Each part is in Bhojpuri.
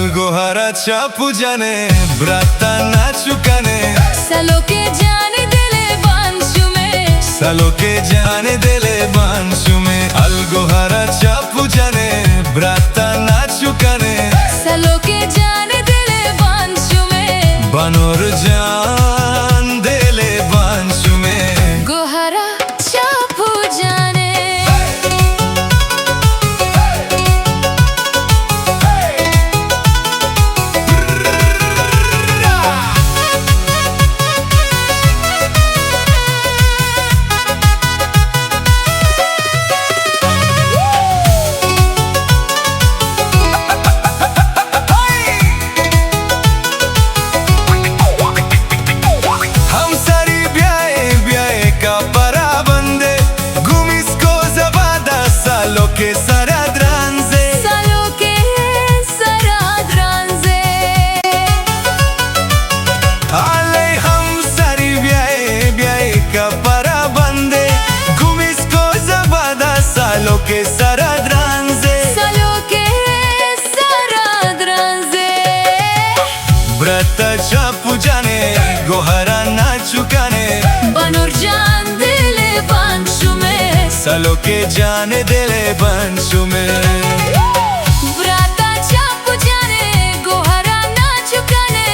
अलगोहाराच्या पूजाने ब्राता नाचुकाने सलोके जाने दिले बांशुमे सलोके जाने दिले बांशुमे अलगोहाराच्या पूजाने ब्राता नाचुकाने सलोके जाने दिले बांशुमे बनोर जान दिले बांशुमे गोहारा चापू जाने Saloke saradranze Saloke saradranze Alay hum sari byaye ka parabande Gumisko zabada saloke saradranze Saloke saradranze Bratacha pujane gohara nachukane Banur jan dile banshume Saloke jane dile banshume ब्राताच्या पूजाने गोहारा नाचुकाने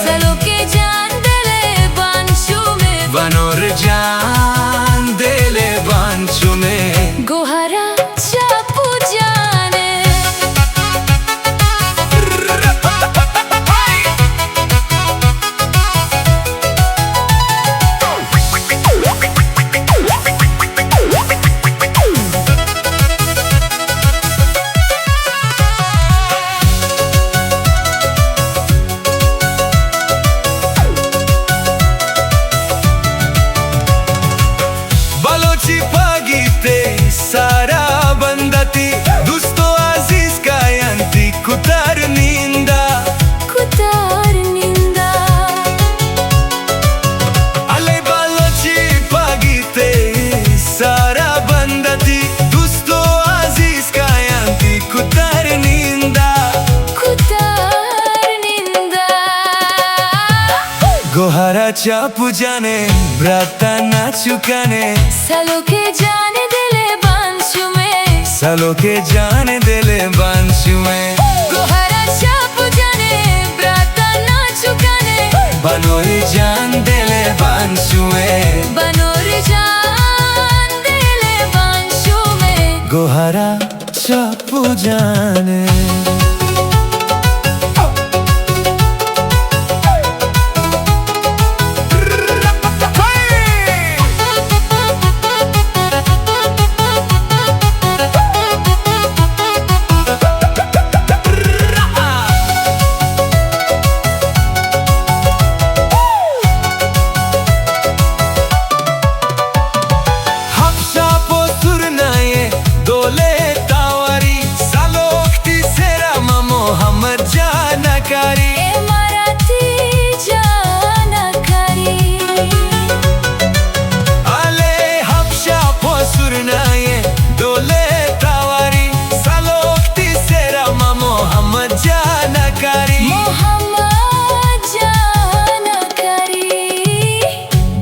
सलोके जान दिले बांशुमे Banor jaan dile banshume गोहाराच्या पूजाने सारा बंदती दोस्तो अजीज कायंती कुतार निंदा अले बालोची पागीते सारा बंदती दोस्तो अजीज कायंती कुतार निंदा गोहाराच्या पूजाने ब्राता नाचुकाने सलोके जाने दिले बांशुमे सलोके जाने दिले बांशुमे गोहाराच्या पूजाने ब्राता नाचुकाने बनोरी जान दिले बांशुमे बनोर जान दिले बांशुमे गोहाराच्या पूजाने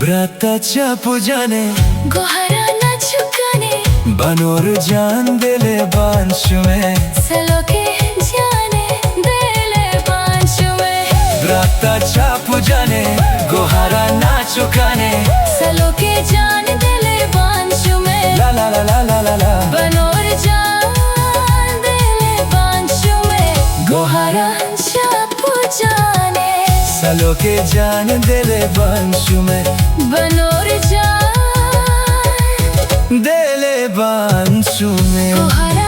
ब्राताच्या पूजाने गोहारा नाचुकाने बनोर जान दिले बांशुमे सलोके जाने दिले बांशुमे ब्राताच्या पूजाने गोहारा नाचुकाने सलोके जाने दिले बांशुमे ला ला ला ला ला ला ला बनोर जान दिले बांशुमे गोहाराच्या पूजाने सलोके जान दिले बांशुमे बनोर जान दिले बांशुमे गोहारा